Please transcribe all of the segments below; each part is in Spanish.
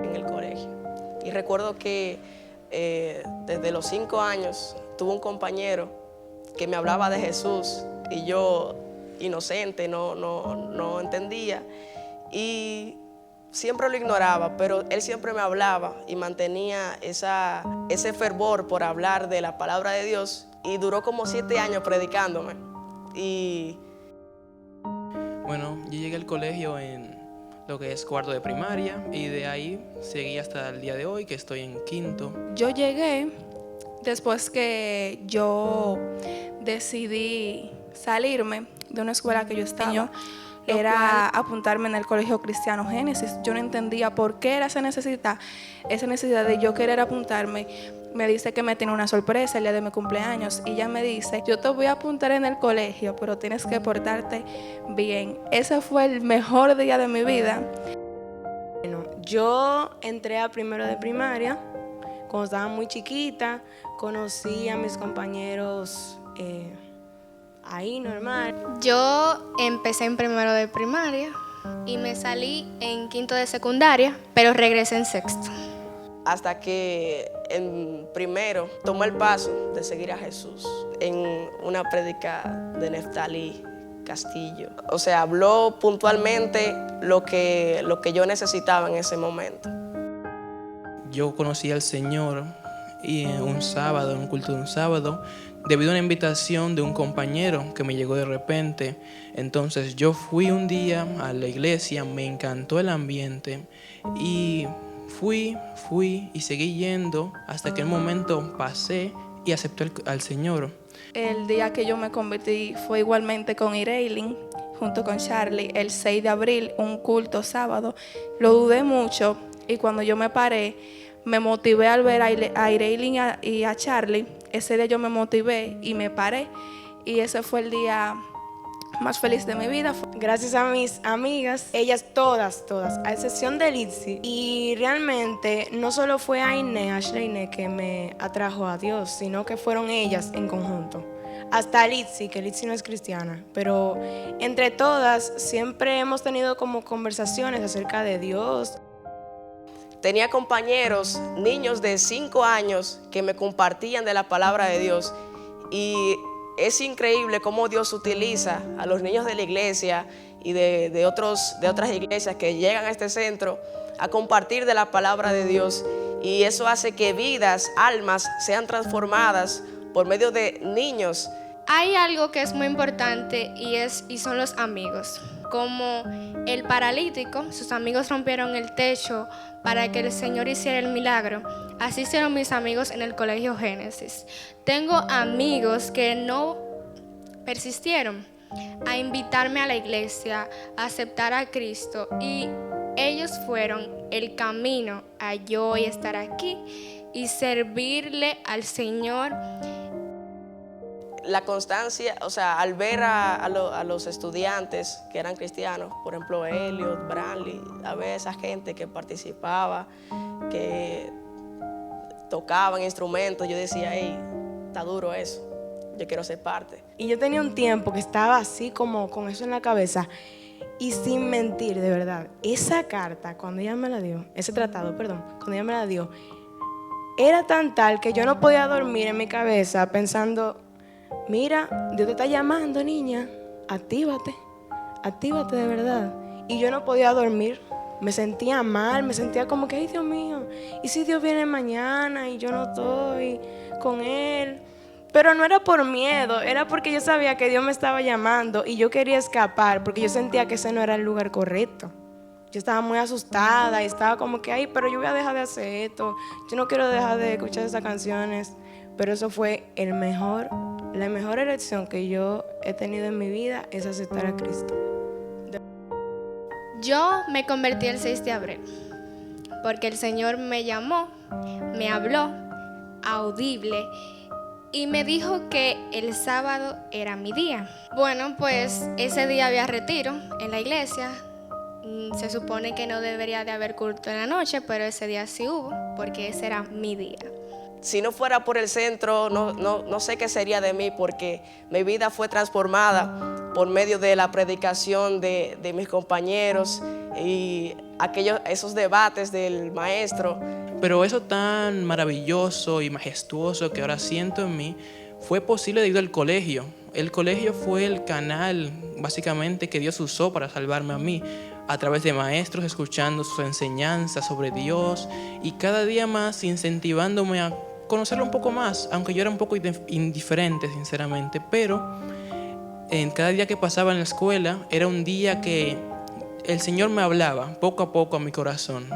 en el colegio. Y recuerdo que desde los 5 años tuve un compañero que me hablaba de Jesús y yo, inocente, no entendía. Y siempre lo ignoraba, pero él siempre me hablaba y mantenía ese fervor por hablar de la palabra de Dios, y duró como 7 años predicándome. Y bueno, yo llegué al colegio en lo que es cuarto de primaria y de ahí seguí hasta el día de hoy, que estoy en quinto. Yo llegué después que yo decidí salirme de una escuela que yo estaba. Era apuntarme en el Colegio Cristiano Génesis. Yo no entendía por qué era esa necesidad de yo querer apuntarme. Me dice que me tiene una sorpresa el día de mi cumpleaños y ella me dice, yo te voy a apuntar en el colegio, pero tienes que portarte bien. Ese fue el mejor día de mi vida. Bueno, yo entré a primero de primaria cuando estaba muy chiquita. Conocí a mis compañeros ahí normal. Yo empecé en primero de primaria y me salí en quinto de secundaria, pero regresé en sexto. hasta que en primero tomó el paso de seguir a Jesús en una prédica de Neftalí Castillo. O sea, habló puntualmente lo que yo necesitaba en ese momento. Yo conocí al Señor y un sábado, en un culto de un sábado, debido a una invitación de un compañero que me llegó de repente. Entonces yo fui un día a la iglesia, me encantó el ambiente y fui y seguí yendo hasta que en un momento pasé y acepté al Señor. El día que yo me convertí fue igualmente con Ireilin, junto con Charlie, el 6 de abril, un culto sábado. Lo dudé mucho y cuando yo me paré, me motivé al ver a Ireilin y a Charlie. Ese día yo me motivé y me paré y ese fue el día más feliz de mi vida. Gracias a mis amigas, ellas todas, a excepción de Litzy. Y realmente no solo fue Ashley Inés que me atrajo a Dios, sino que fueron ellas en conjunto. Hasta Litzy, que Litzy no es cristiana, pero entre todas siempre hemos tenido como conversaciones acerca de Dios. Tenía compañeros, niños de 5 años, que me compartían de la palabra de Dios. Y es increíble cómo Dios utiliza a los niños de la iglesia y de otras iglesias que llegan a este centro a compartir de la palabra de Dios. Y eso hace que vidas, almas, sean transformadas por medio de niños. Hay algo que es muy importante y son los amigos. Como el paralítico, sus amigos rompieron el techo para que el Señor hiciera el milagro. Así hicieron mis amigos en el Colegio Génesis. Tengo amigos que no persistieron a invitarme a la iglesia, a aceptar a Cristo, y ellos fueron el camino a yo hoy estar aquí y servirle al Señor. La constancia, o sea, al ver a los estudiantes que eran cristianos, por ejemplo, Elliot, Brantley, a ver esa gente que participaba, que tocaban instrumentos, yo decía, hey, está duro eso, yo quiero ser parte. Y yo tenía un tiempo que estaba así como con eso en la cabeza, y sin mentir, de verdad, esa carta, cuando ella me la dio, ese tratado, perdón, cuando ella me la dio, era tan tal que yo no podía dormir en mi cabeza pensando, mira, Dios te está llamando, niña, actívate de verdad. Y yo no podía dormir, me sentía mal, me sentía como que, ay, Dios mío, ¿y si Dios viene mañana y yo no estoy con Él? Pero no era por miedo, era porque yo sabía que Dios me estaba llamando y yo quería escapar porque yo sentía que ese no era el lugar correcto. Yo estaba muy asustada y estaba como que, ay, pero yo voy a dejar de hacer esto, yo no quiero dejar de escuchar esas canciones. Pero eso fue la mejor elección que yo he tenido en mi vida, es aceptar a Cristo. Yo me convertí el 6 de abril porque el Señor me llamó, me habló audible y me dijo que el sábado era mi día. Bueno, pues ese día había retiro en la iglesia. Se supone que no debería de haber culto en la noche, pero ese día sí hubo porque ese era mi día. si no fuera por el centro, no sé qué sería de mí, porque mi vida fue transformada por medio de la predicación de mis compañeros y esos debates del maestro. Pero eso tan maravilloso y majestuoso que ahora siento en mí fue posible debido al colegio. El colegio fue el canal, básicamente, que Dios usó para salvarme a mí, a través de maestros, escuchando sus enseñanzas sobre Dios y cada día más incentivándome a conocerlo un poco más, aunque yo era un poco indiferente, sinceramente. Pero en cada día que pasaba en la escuela era un día que el Señor me hablaba poco a poco a mi corazón.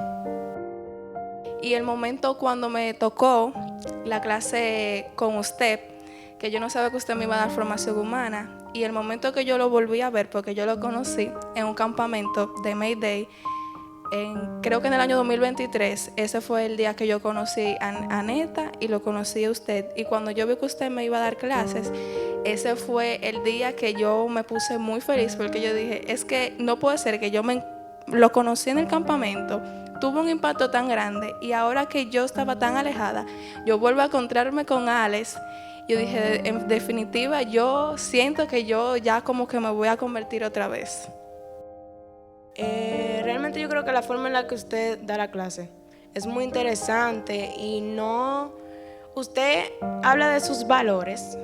Y el momento cuando me tocó la clase con usted, que yo no sabía que usted me iba a dar formación humana, y el momento que yo lo volví a ver, porque yo lo conocí en un campamento de Mayday, creo que en el año 2023, ese fue el día que yo conocí a Neta y lo conocí a usted. Y cuando yo vi que usted me iba a dar clases, ese fue el día que yo me puse muy feliz, porque yo dije, es que no puede ser que yo lo conocí en el campamento, tuvo un impacto tan grande, y ahora que yo estaba tan alejada, yo vuelvo a encontrarme con Alex. Yo dije, en definitiva, yo siento que yo ya como que me voy a convertir otra vez. Realmente yo creo que la forma en la que usted da la clase es muy interesante y usted habla de sus valores,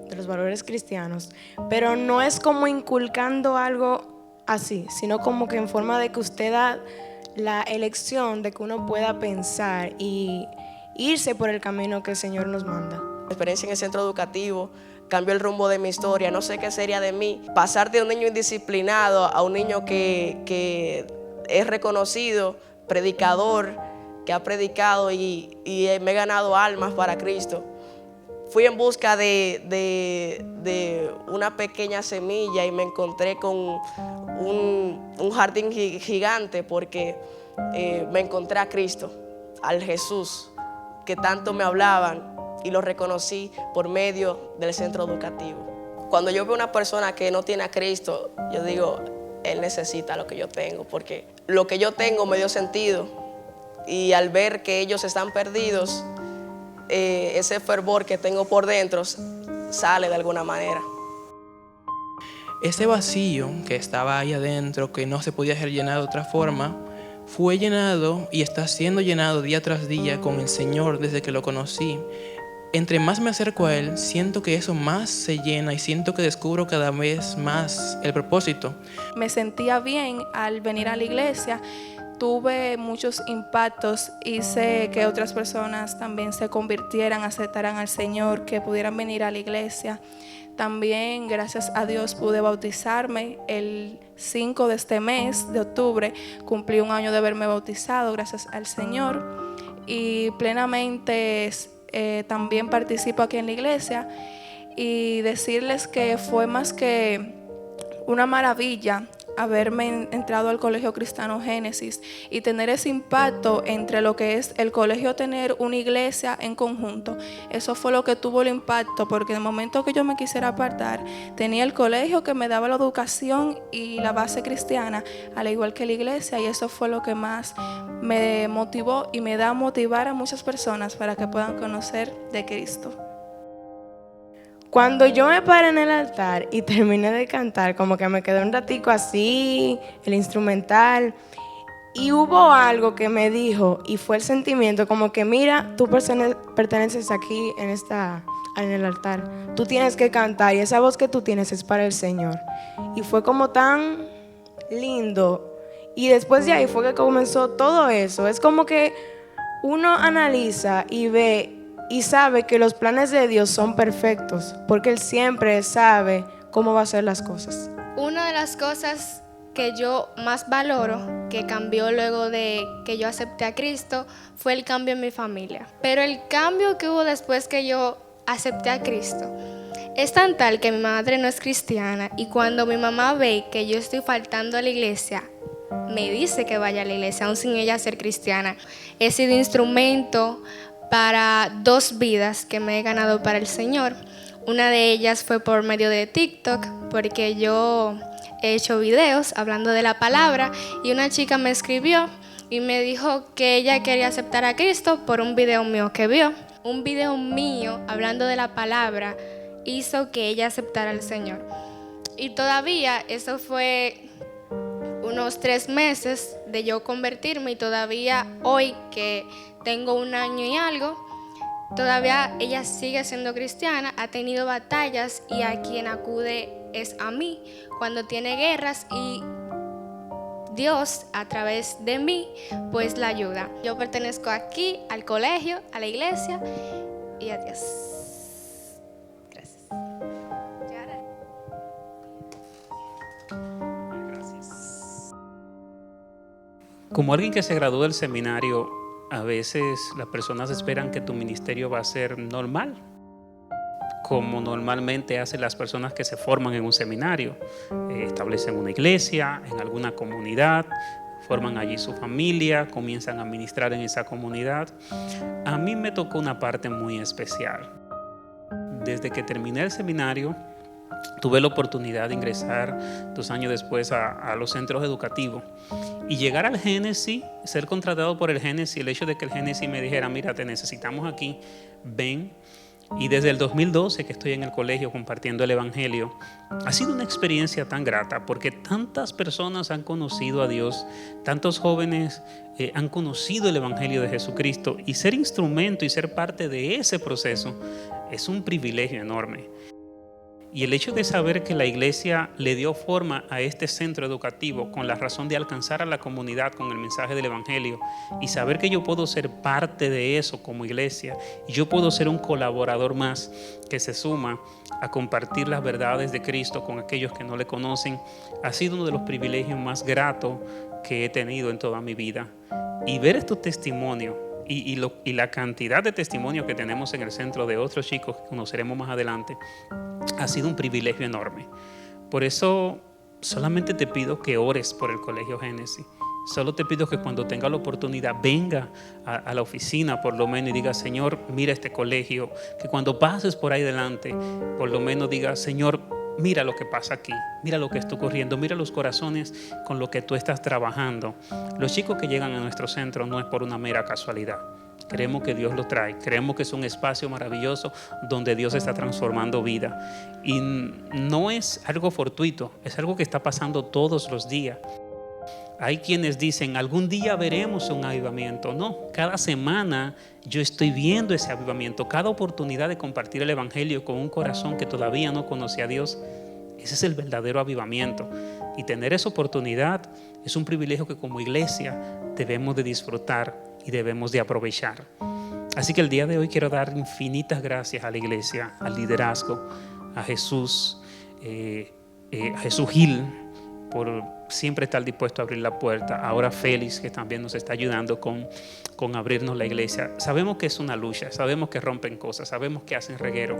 de los valores cristianos, pero no es como inculcando algo así, sino como que en forma de que usted da la elección de que uno pueda pensar y irse por el camino que el Señor nos manda. La experiencia en el centro educativo cambió el rumbo de mi historia. No sé qué sería de mí. Pasar de un niño indisciplinado a un niño que es reconocido, predicador, que ha predicado y me he ganado almas para Cristo. Fui en busca de una pequeña semilla y me encontré con un jardín gigante, porque me encontré a Cristo, al Jesús que tanto me hablaban, y lo reconocí por medio del centro educativo. Cuando yo veo una persona que no tiene a Cristo, yo digo, él necesita lo que yo tengo, porque lo que yo tengo me dio sentido, y al ver que ellos están perdidos, ese fervor que tengo por dentro sale de alguna manera. Ese vacío que estaba ahí adentro, que no se podía ser llenado de otra forma, fue llenado y está siendo llenado día tras día con el Señor desde que lo conocí. Entre más me acerco a Él, siento que eso más se llena y siento que descubro cada vez más el propósito. Me sentía bien al venir a la iglesia. Tuve muchos impactos, hice que otras personas también se convirtieran, aceptaran al Señor, que pudieran venir a la iglesia. También, gracias a Dios, pude bautizarme. El 5 de este mes, de octubre, cumplí 1 año de haberme bautizado, gracias al Señor. Y plenamente también participo aquí en la iglesia. Y decirles que fue más que una maravilla haberme entrado al Colegio Cristiano Génesis y tener ese impacto entre lo que es el colegio, tener una iglesia en conjunto. Eso fue lo que tuvo el impacto, porque en el momento que yo me quisiera apartar, tenía el colegio que me daba la educación y la base cristiana, al igual que la iglesia, y eso fue lo que más me motivó y me da a motivar a muchas personas para que puedan conocer de Cristo. Cuando yo me paré en el altar y terminé de cantar, como que me quedé un ratico así, el instrumental, y hubo algo que me dijo, y fue el sentimiento como que, mira, tú perteneces aquí en el altar, tú tienes que cantar y esa voz que tú tienes es para el Señor. Y fue como tan lindo, y después de ahí fue que comenzó todo eso. Es como que uno analiza y ve y sabe que los planes de Dios son perfectos, porque Él siempre sabe cómo va a hacer las cosas. Una de las cosas que yo más valoro, que cambió luego de que yo acepté a Cristo, fue el cambio en mi familia. Pero el cambio que hubo después que yo acepté a Cristo es tan tal que mi madre no es cristiana, y cuando mi mamá ve que yo estoy faltando a la iglesia, me dice que vaya a la iglesia, aún sin ella ser cristiana. He sido instrumento para 2 vidas que me he ganado para el Señor. Una de ellas fue por medio de TikTok, porque yo he hecho videos hablando de la palabra, y una chica me escribió y me dijo que ella quería aceptar a Cristo por un video mío que vio. un video mío hablando de la palabra hizo que ella aceptara al Señor. Y todavía eso fue unos 3 meses de yo convertirme, y todavía hoy que tengo 1 año y algo, todavía ella sigue siendo cristiana, ha tenido batallas y a quien acude es a mí cuando tiene guerras, y Dios a través de mí pues la ayuda. Yo pertenezco aquí al colegio, a la iglesia y a Dios. Gracias. Como alguien que se graduó del seminario, a veces las personas esperan que tu ministerio va a ser normal, como normalmente hacen las personas que se forman en un seminario. Establecen una iglesia, en alguna comunidad, forman allí su familia, comienzan a ministrar en esa comunidad. A mí me tocó una parte muy especial. Desde que terminé el seminario, tuve la oportunidad de ingresar 2 años después a los centros educativos y llegar al Génesis, ser contratado por el Génesis, el hecho de que el Génesis me dijera, mira, te necesitamos aquí, ven. Y desde el 2012 que estoy en el colegio compartiendo el Evangelio, ha sido una experiencia tan grata porque tantas personas han conocido a Dios, tantos jóvenes han conocido el Evangelio de Jesucristo, y ser instrumento y ser parte de ese proceso es un privilegio enorme. Y el hecho de saber que la iglesia le dio forma a este centro educativo con la razón de alcanzar a la comunidad con el mensaje del Evangelio, y saber que yo puedo ser parte de eso como iglesia, y yo puedo ser un colaborador más que se suma a compartir las verdades de Cristo con aquellos que no le conocen, ha sido uno de los privilegios más gratos que he tenido en toda mi vida. Y ver estos testimonios y la cantidad de testimonios que tenemos en el centro de otros chicos que conoceremos más adelante, ha sido un privilegio enorme. Por eso solamente te pido que ores por el Colegio Génesis. Solo te pido que cuando tenga la oportunidad venga a la oficina por lo menos y diga, Señor, mira este colegio. Que cuando pases por ahí delante, por lo menos diga, Señor, mira lo que pasa aquí, mira lo que está ocurriendo, mira los corazones con lo que tú estás trabajando. Los chicos que llegan a nuestro centro no es por una mera casualidad. Creemos que Dios lo trae, creemos que es un espacio maravilloso donde Dios está transformando vida. Y no es algo fortuito, es algo que está pasando todos los días. Hay quienes dicen, algún día veremos un avivamiento. No, cada semana yo estoy viendo ese avivamiento. Cada oportunidad de compartir el Evangelio con un corazón que todavía no conoce a Dios, ese es el verdadero avivamiento. Y tener esa oportunidad es un privilegio que como iglesia debemos de disfrutar y debemos de aprovechar. Así que el día de hoy quiero dar infinitas gracias a la iglesia, al liderazgo, a Jesús, a Jesús Gil, por siempre estar dispuesto a abrir la puerta. Ahora Félix, que también nos está ayudando con abrirnos la iglesia. Sabemos que es una lucha, sabemos que rompen cosas, sabemos que hacen reguero,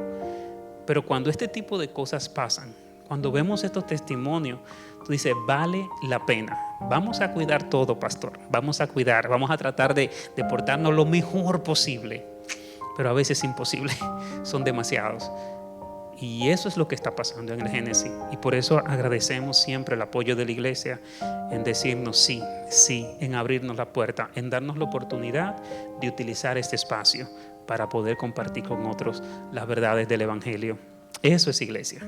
pero cuando este tipo de cosas pasan, cuando vemos estos testimonios, tú dices, vale la pena. Vamos a cuidar todo, pastor. Vamos a cuidar, vamos a tratar de portarnos lo mejor posible, pero a veces es imposible, son demasiados. Y eso es lo que está pasando en el Génesis. Y por eso agradecemos siempre el apoyo de la iglesia en decirnos sí, sí, en abrirnos la puerta, en darnos la oportunidad de utilizar este espacio para poder compartir con otros las verdades del Evangelio. Eso es iglesia.